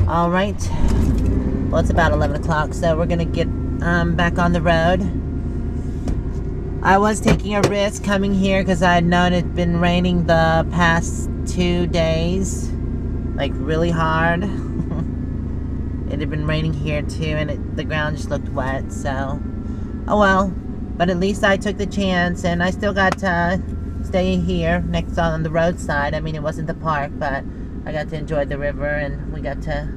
All right. Well, it's about 11 o'clock, so we're gonna get back on the road. I was taking a risk coming here because I had known it'd been raining the past 2 days, like really hard. It had been raining here too, and the ground just looked wet, so oh well. But at least I took the chance, and I still got to stay here next on the roadside. I mean, it wasn't the park, but I got to enjoy the river, and we got to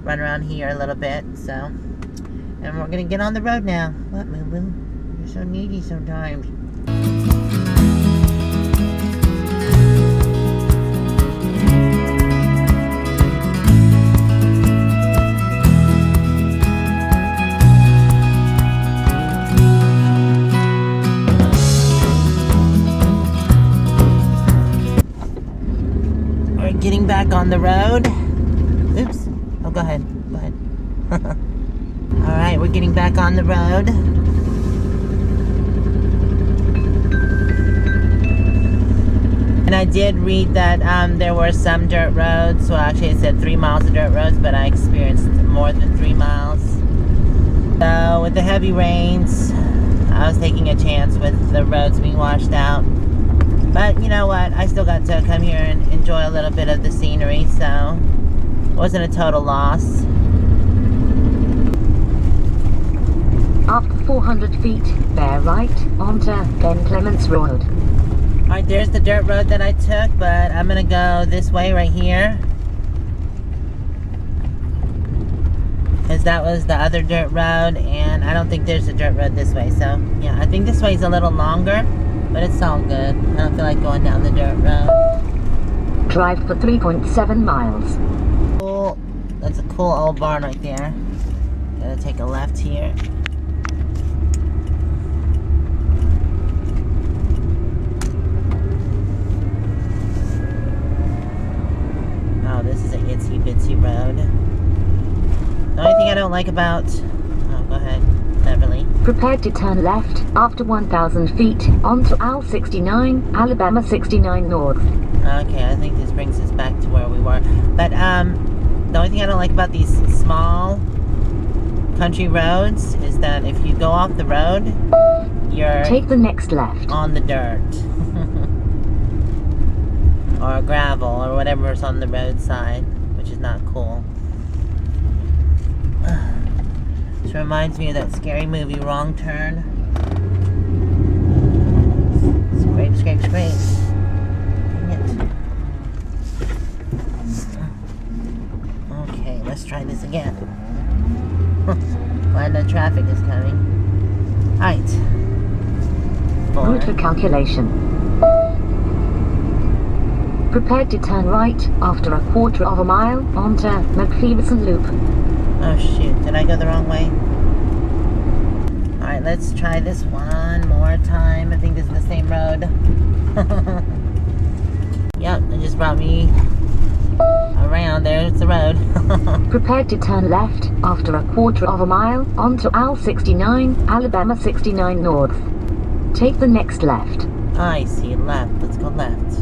run around here a little bit, so. And we're gonna get on the road now. What, Moo Moo? You're so needy sometimes. We're getting back on the road. Oops. Oh, go ahead. Go ahead. Alright, we're getting back on the road. And I did read that there were some dirt roads. Well, actually it said 3 miles of dirt roads, but I experienced more than 3 miles. So with the heavy rains, I was taking a chance with the roads being washed out. But you know what? I still got to come here and enjoy a little bit of the scenery, so it wasn't a total loss. After 400 feet, bear right onto Ben Clements Road. Alright, there's the dirt road that I took, but I'm gonna go this way right here. Because that was the other dirt road, and I don't think there's a dirt road this way, so yeah, I think this way is a little longer, but it's all good. I don't feel like going down the dirt road. Drive for 3.7 miles. Cool. That's a cool old barn right there. Gotta take a left here. Oh, this is a itsy bitsy road. The only thing I don't like about... Oh, go ahead, Beverly. Prepared to turn left after 1,000 feet onto Al 69, Alabama 69 North. Okay, I think this brings us back to where we were. But, the only thing I don't like about these small country roads is that if you go off the road, you're... Take the next left. On the dirt. Or gravel, or whatever's on the roadside, which is not cool. This reminds me of that scary movie, Wrong Turn. Scrape, scrape, scrape. Dang it. Okay, let's try this again. Glad no traffic is coming. Alright. Route for calculation. Prepared to turn right after a quarter of a mile onto McPherson Loop. Oh shoot, did I go the wrong way? Alright, let's try this one more time. I think this is the same road. Yep, it just brought me around. There's the road. Prepared to turn left after a quarter of a mile onto Al 69, Alabama 69 North. Take the next left. I see, left. Let's go left.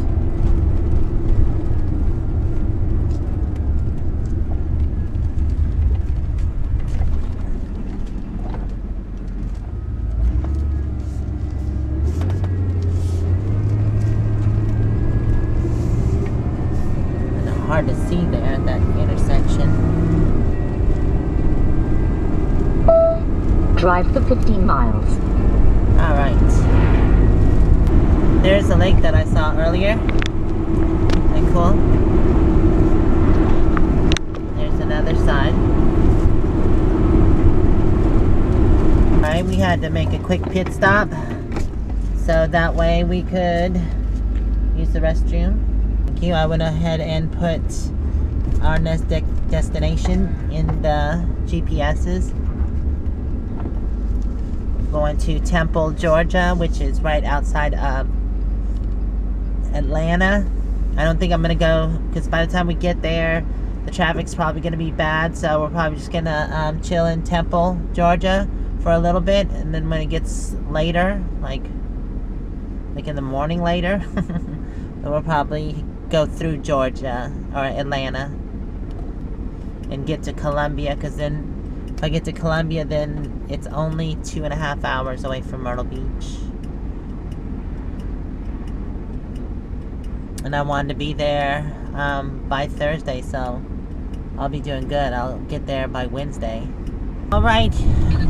Hard to see there at that intersection. Drive for 15 miles. Alright. There's a lake that I saw earlier. Isn't that cool? There's another side. Alright, we had to make a quick pit stop, so that way we could use the restroom. I went ahead and put our next destination in the GPS's. Going to Temple, Georgia, which is right outside of Atlanta. I don't think I'm going to go, because by the time we get there, the traffic's probably going to be bad, so we're probably just going to chill in Temple, Georgia for a little bit, and then when it gets later, like in the morning later, then we'll probably go through Georgia or Atlanta. and get to Columbia, because then if I get to Columbia, then it's only 2.5 hours away from Myrtle Beach. And I wanted to be there by Thursday, so I'll be doing good. I'll get there by Wednesday. All right,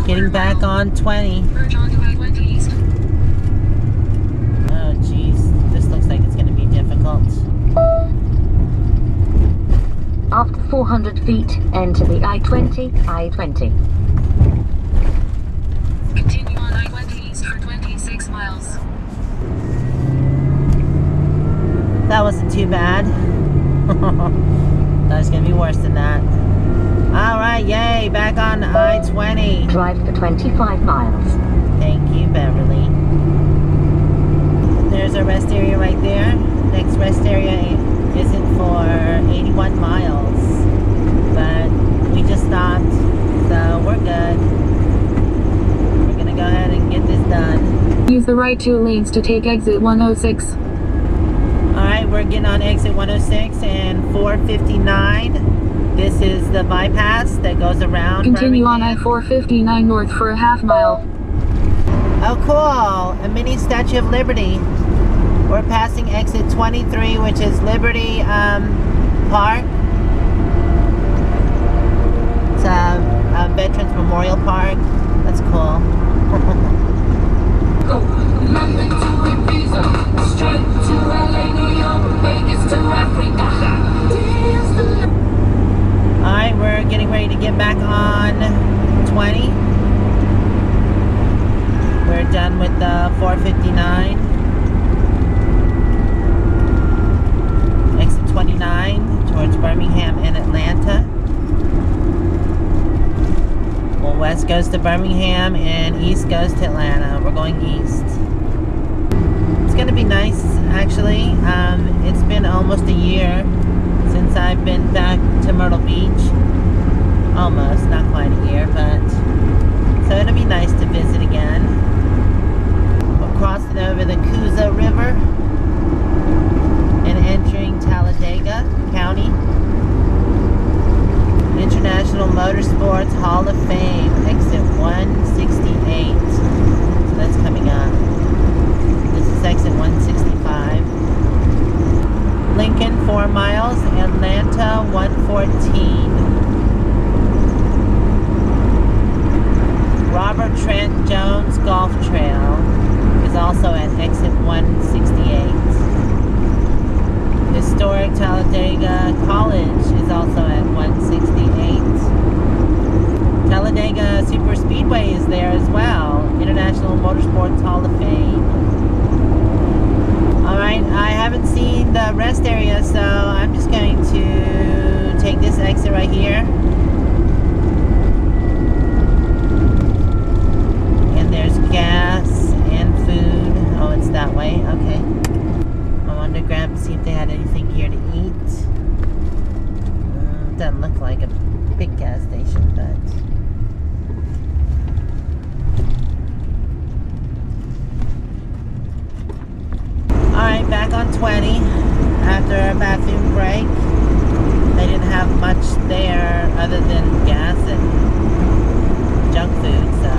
getting back on 20. Oh, geez. This looks like it's going to be difficult. After 400 feet, enter the I-20, I-20. Continue on I-20 east for 26 miles. That wasn't too bad. Thought it was going to be worse than that. Alright, yay, back on I-20. Drive for 25 miles. Thank you, Beverly. There's our rest area right there. Next rest area isn't for 81 miles. But we just stopped, so we're good. We're going to go ahead and get this done. Use the right 2 lanes to take exit 106. Alright, we're getting on exit 106 and 459. This is the bypass that goes around. Continue on Birmingham. I-459 north for a half mile. Oh, cool. A mini Statue of Liberty. We're passing exit 23, which is Liberty Park. It's a Veterans Memorial Park. That's cool. London to Ibiza, straight to LA, New York, Vegas to Africa. Alright, we're getting ready to get back on 20. We're done with the 459. Exit 29 towards Birmingham and Atlanta. Well, west goes to Birmingham and east goes to Atlanta. We're going east. It's going to be nice, actually. It's been almost a year since I've been back to Myrtle Beach. Almost, not quite a year, but so it'll be nice to visit again. We're crossing over the Coosa River and entering Talladega County. International Motorsports Hall of Fame, exit 168. So that's coming up. This is exit 165. Lincoln 4 miles, Atlanta 114. Robert Trent Jones Golf Trail is also at exit 168. Historic Talladega College is also at 168. Talladega Super Speedway is there as well. International Motorsports Hall of Fame. Alright, I haven't seen the rest area, so I'm just going to take this exit right here. And there's gas and food. Oh, it's that way. Okay. I wanted to grab and see if they had anything here to eat. Doesn't look like a big gas station, but... Alright, back on 20 after a bathroom break. They didn't have much there other than gas and junk food, so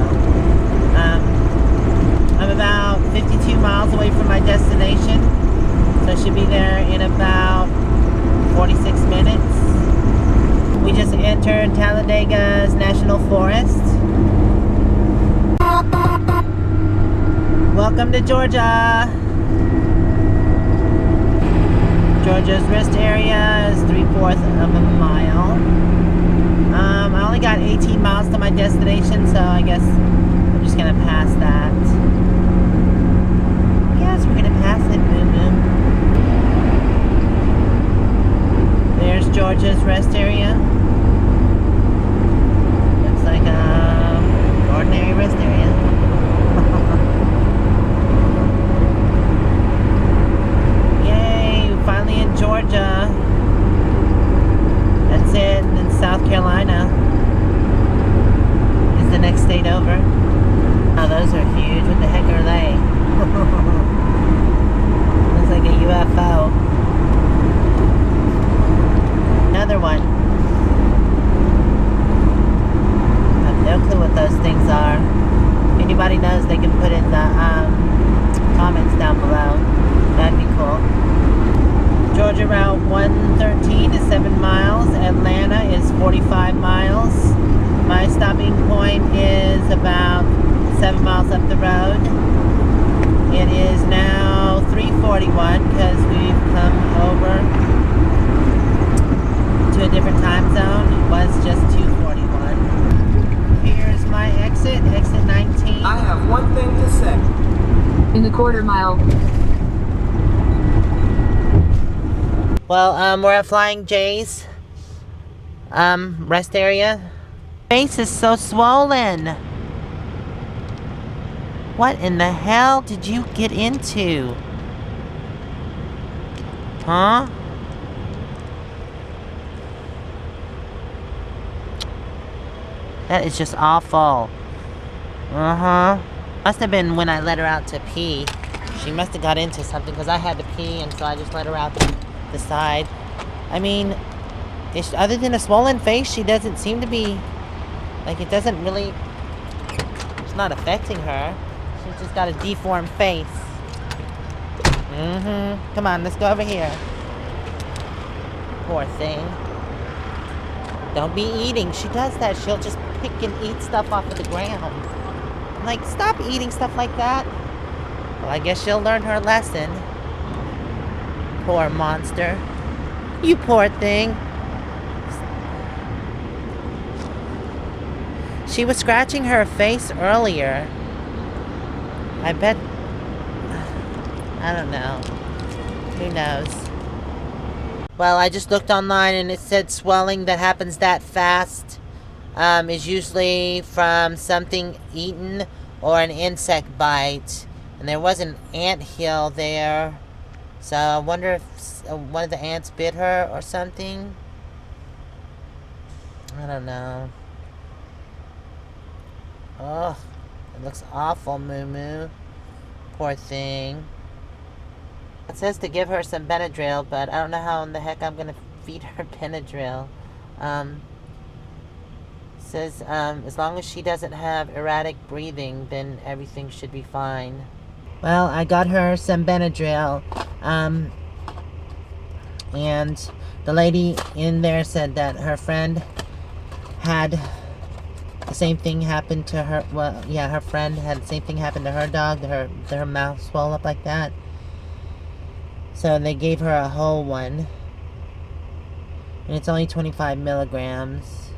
I'm about 52 miles away from my destination, so I should be there in about 46 minutes. We just entered Talladega's National Forest. Welcome to Georgia! Georgia's rest area is 3/4 of a mile. I only got 18 miles to my destination, so I guess I'm just gonna pass that. Yes, we're gonna pass it, boom boom. There's Georgia's rest area. Looks like an ordinary rest area. Finally in Georgia. That's it. And then South Carolina is the next state over. Oh, those are huge. What the heck are they? Looks like a UFO. Another one. what those things are. If anybody knows, they can put in the comments down below. That'd be cool. Georgia Route 113 is 7 miles. Atlanta is 45 miles. My stopping point is about 7 miles up the road. It is now 3:41 because we've come over to a different time zone. It was just 2:41. Here's my exit 19. I have one thing to say. In a quarter mile. Well, we're at Flying J's rest area. Face is so swollen. What in the hell did you get into? Huh? That is just awful. Uh-huh. Must have been when I let her out to pee. She must have got into something because I had to pee, and so I just let her out to the side. I mean, other than a swollen face, she doesn't seem to be, like, it doesn't really, it's not affecting her. She's just got a deformed face. Come on, let's go over here. Poor thing. Don't be eating. She does that. She'll just pick and eat stuff off of the ground. I'm like, stop eating stuff like that. Well, I guess she'll learn her lesson. Poor monster. You poor thing. She was scratching her face earlier. I bet... I don't know. Who knows? Well, I just looked online and it said swelling that happens that fast is usually from something eaten or an insect bite. And there was an anthill there. So I wonder if one of the ants bit her or something. I don't know. Oh, it looks awful, Moo Moo. Poor thing. It says to give her some Benadryl, but I don't know how in the heck I'm going to feed her Benadryl. Says as long as she doesn't have erratic breathing, then everything should be fine. Well, I got her some Benadryl. And the lady in there said that her friend had the same thing happen to her. Well, yeah, her friend had the same thing happen to her dog. Her mouth swelled up like that. So they gave her a whole one. And it's only 25 milligrams.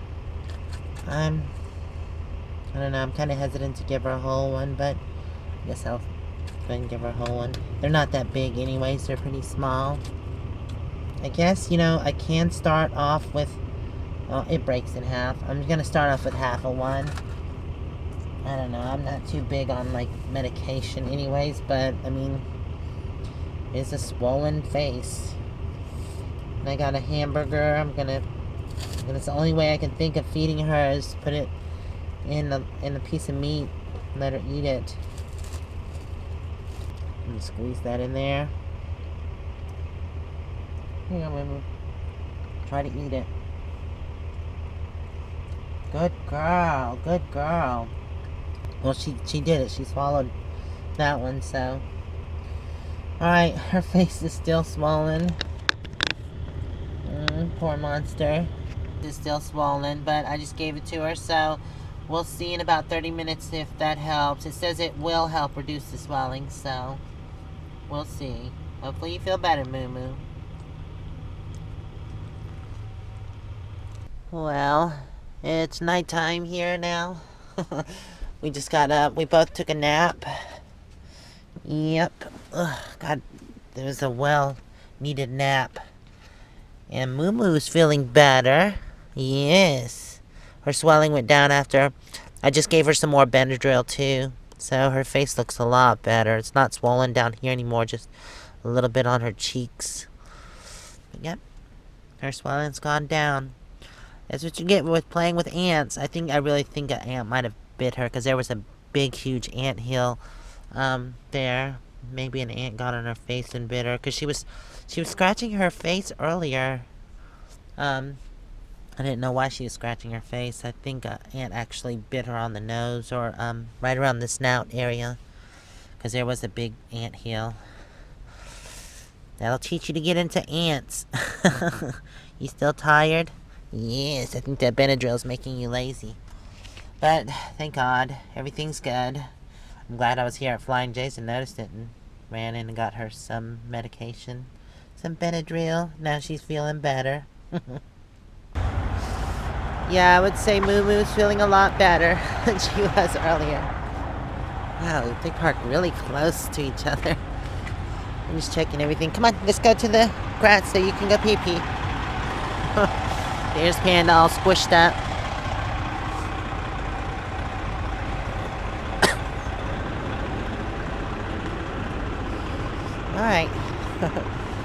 I don't know, I'm kind of hesitant to give her a whole one, but I guess I'll go ahead and give her a whole one. They're not that big anyways, they're pretty small. I guess, I can start off with... Oh, it breaks in half. I'm going to start off with half of one. I don't know. I'm not too big on, like, medication anyways, but, I mean, it's a swollen face. And I got a hamburger. It's the only way I can think of feeding her is put it in a piece of meat and let her eat it. And squeeze that in there. Here you go, Moo. Try to eat it. Good girl, good girl. Well, she did it. She swallowed that one, so. Alright, her face is still swollen. Poor monster. It's still swollen, but I just gave it to her, so we'll see in about 30 minutes if that helps. It says it will help reduce the swelling, so we'll see. Hopefully you feel better, Moo Moo. Well, it's nighttime here now. We just got up. We both took a nap. Yep. Ugh, God, there was a well-needed nap. And Moo Moo's feeling better. Yes. Her swelling went down after I just gave her some more Benadryl, too. So her face looks a lot better. It's not swollen down here anymore, just a little bit on her cheeks. But yep. Her swelling's gone down. That's what you get with playing with ants. I really think an ant might have bit her because there was a big, huge ant hill there. Maybe an ant got on her face and bit her because she was scratching her face earlier. I didn't know why she was scratching her face. I think Aunt actually bit her on the nose or right around the snout area. Because there was a big ant hill. That'll teach you to get into ants. You still tired? Yes, I think that Benadryl's making you lazy. But, thank God, everything's good. I'm glad I was here at Flying J's and noticed it and ran in and got her some medication. Some Benadryl. Now she's feeling better. Yeah, I would say Moo Moo's feeling a lot better than she was earlier. Wow, they parked really close to each other. I'm just checking everything. Come on, let's go to the grass so you can go pee-pee. There's Panda all squished up. Alright.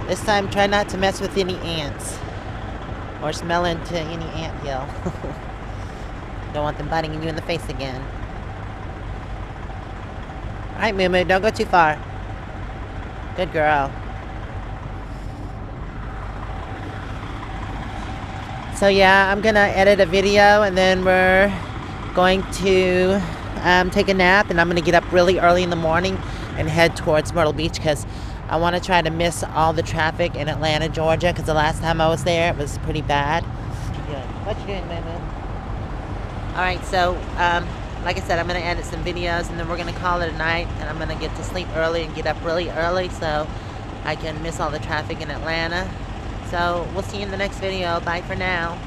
This time, try not to mess with any ants. Or smell into any anthill. Don't want them biting you in the face again. Alright, Moo Moo, don't go too far. Good girl. So yeah, I'm gonna edit a video and then we're going to take a nap, and I'm gonna get up really early in the morning and head towards Myrtle Beach because I want to try to miss all the traffic in Atlanta, Georgia, because the last time I was there it was pretty bad. What you doing, Moo Moo? Alright, so like I said, I'm going to edit some videos and then we're going to call it a night, and I'm going to get to sleep early and get up really early so I can miss all the traffic in Atlanta. So we'll see you in the next video. Bye for now.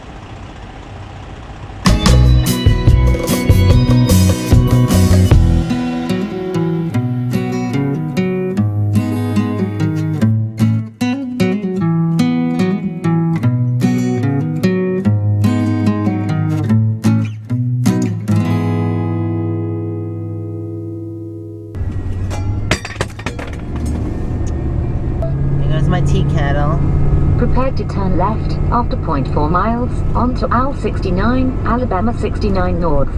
My tea kettle. Prepare to turn left after 0.4 miles onto Al 69, Alabama 69 North.